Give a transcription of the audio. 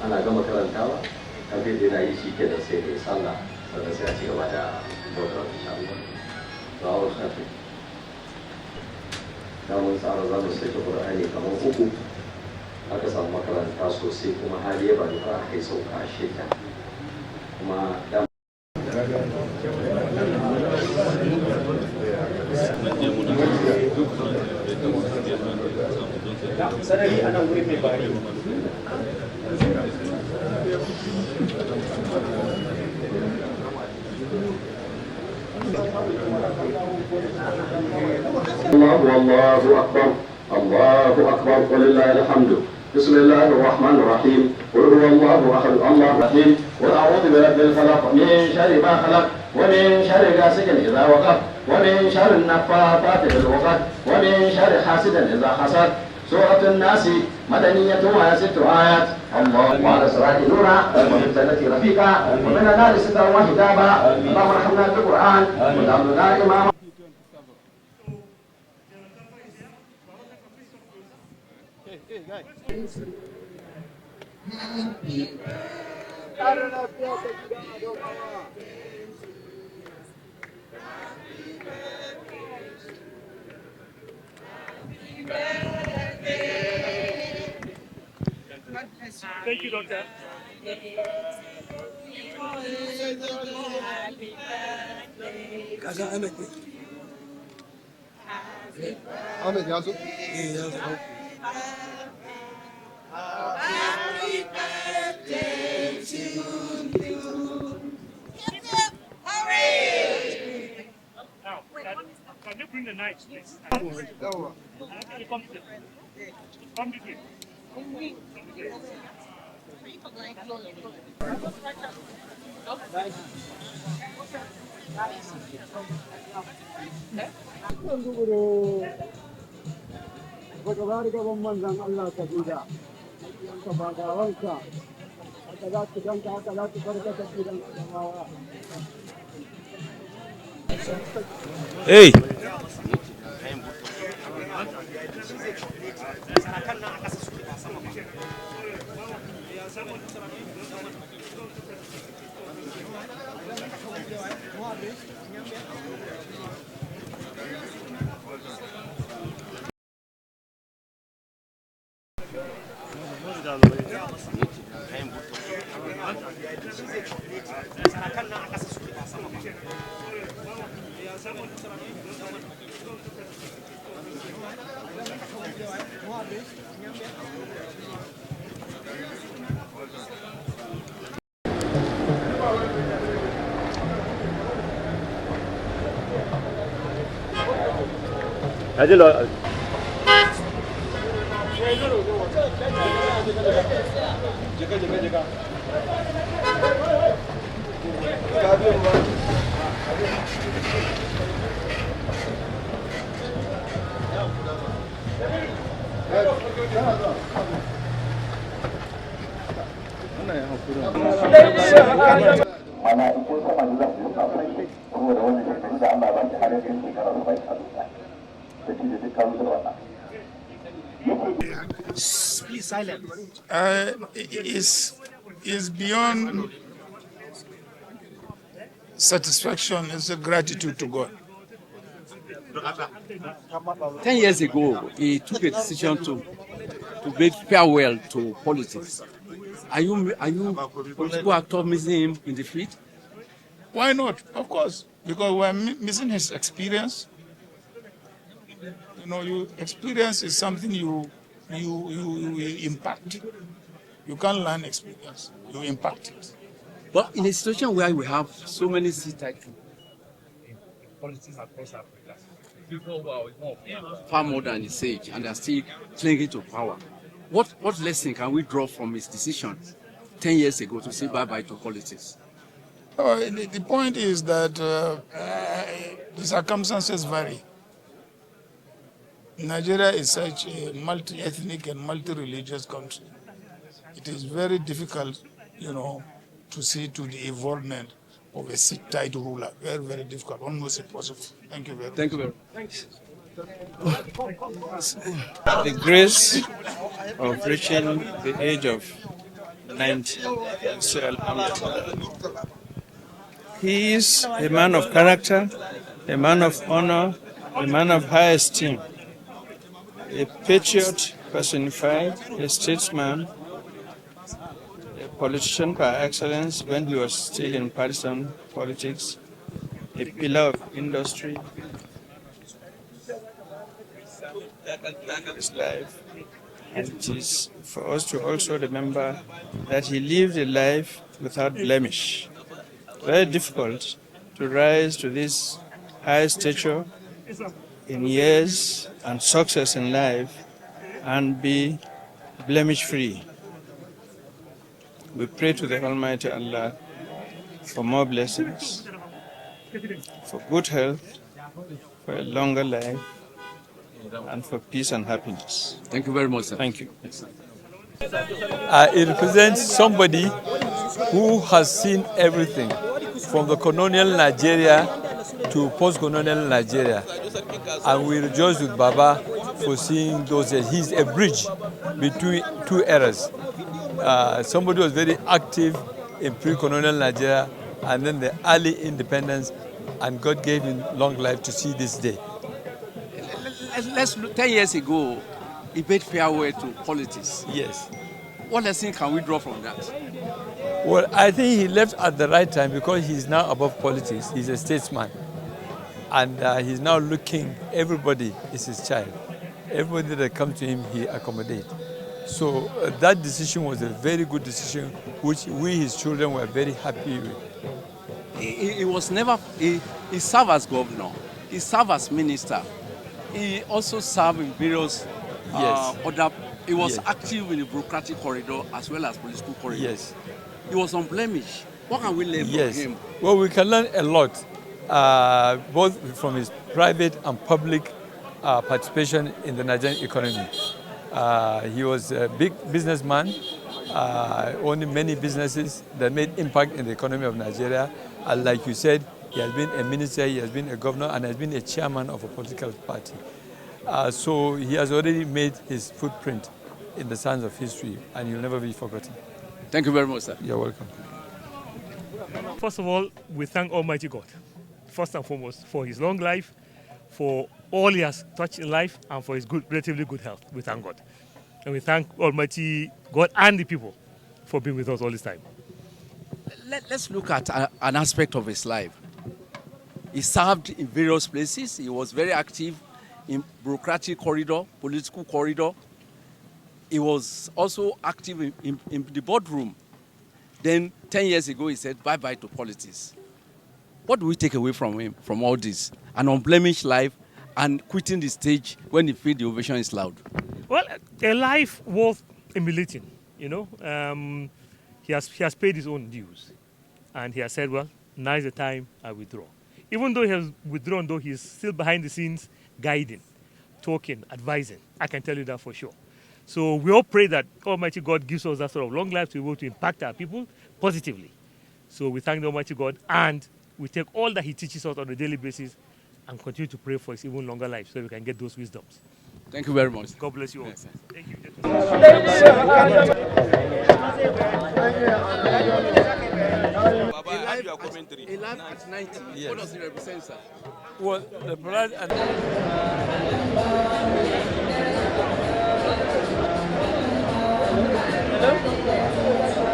ana gama karantawa kafin da yana yi shi ke da sai da sallah sannan sai a ci gaba da bautar insha Allah. Ba wa shafi da mun tsara za mu sai Qur'ani kamar uku aka samu makaranta sosai kuma har ya bari har aka yi sauka shida kuma da sarari ana wurin mai bari الله أكبر الله أكبر ولله الحمد. بسم الله الرحمن الرحيم. قل هو الله أحد الله الرحيم. قل أعوذ برب الفلق من شر ما خلق ومن شر غاسق إذا وقب ومن شر النفاثات في العقد ومن شر حاسد إذا حسد. سورة الناس مدنية وهي 6 آيات. الله وعلى الصراط نورا ومن الجنة رفيقا ومن النار سترا وحجابا. اللهم ارحمنا بالقرآن واجعلنا إماما. Thank you, Doctor. Kaga Ahmed ne? Ahmed ya zo? Ya zo. Happy birthday to you. Hooray! Now, can you bring the knives, please? Come this way. Come this way. Bagaimana gaban manzan Allah ka duda, ka bagawanka, haka za su ganka, haka za su farka ta gidan adamawa. Hey! Please silence. Is beyond satisfaction. It's a gratitude to God. 10 years ago, he took a decision to bid farewell to politics. Are you political actor missing him in the field? Why not? Of course, because we're missing his experience. You know, experience is something you impact. You can't learn experience. You impact it. But in a situation where we have so many seat titles in politics across Africa, people who are far more than his age and are still clinging to power. What lesson can we draw from his decision 10 years ago to say bye-bye to politics? The point is that the circumstances vary. Nigeria is such a multi-ethnic and multi-religious country. It is very difficult, to see to the involvement of a seat-tight ruler. Very, very difficult, almost impossible. Thank you very much. Thank you very much. The grace of reaching the age of 90. So, alhamdulillah. He is a man of character, a man of honor, a man of high esteem, a patriot personified, a statesman, a politician by excellence when he was still in partisan politics, a pillar of industry. His life. And it is for us to also remember that he lived a life without blemish. Very difficult to rise to this high stature in years and success in life and be blemish-free. We pray to the Almighty Allah for more blessings, for good health, for a longer life, and for peace and happiness. Thank you very much, sir. Thank you. It represents somebody who has seen everything from the colonial Nigeria to post-colonial Nigeria. And we rejoice with Baba for seeing those years. He's a bridge between two eras. Somebody was very active in pre-colonial Nigeria and then the early independence, and God gave him long life to see this day. Let's look, 10 years ago, he bade farewell to politics. Yes. What lesson can we draw from that? Well, I think he left at the right time because he's now above politics. He's a statesman. And he's now looking, everybody is his child. Everybody that comes to him, he accommodates. So that decision was a very good decision, which we, his children, were very happy with. He was never, he served as governor, he served as minister. He also served in various other, he was active in the bureaucratic corridor as well as political corridor. Yes. He was unblemished. What can we learn from him? Well, we can learn a lot, both from his private and public participation in the Nigerian economy. He was a big businessman, owning many businesses that made impact in the economy of Nigeria. And like you said, he has been a minister, he has been a governor, and has been a chairman of a political party. So he has already made his footprint in the sands of history, and he'll never be forgotten. Thank you very much, sir. You're welcome. First of all, we thank Almighty God, first and foremost, for his long life, for all he has touched in life, and for his relatively good health. We thank God. And we thank Almighty God and the people for being with us all this time. Let's look at an aspect of his life. He served in various places. He was very active in bureaucratic corridor, political corridor. He was also active in the boardroom. Then 10 years ago, he said bye-bye to politics. What do we take away from him, from all this? An unblemished life and quitting the stage when he feels the ovation is loud. Well, a life worth emulating, you know. He has paid his own dues. And he has said, well, now is the time I withdraw. Even though he has withdrawn, though, he is still behind the scenes guiding, talking, advising. I can tell you that for sure. So we all pray that Almighty God gives us that sort of long life to be able to impact our people positively. So we thank the Almighty God, and we take all that he teaches us on a daily basis and continue to pray for his even longer life so we can get those wisdoms. Thank you very much. God bless you all. Yes, thank you. Baba, I have your commentary. A life at 90. Yes. What does it represent, sir? Well, the pride and Hello?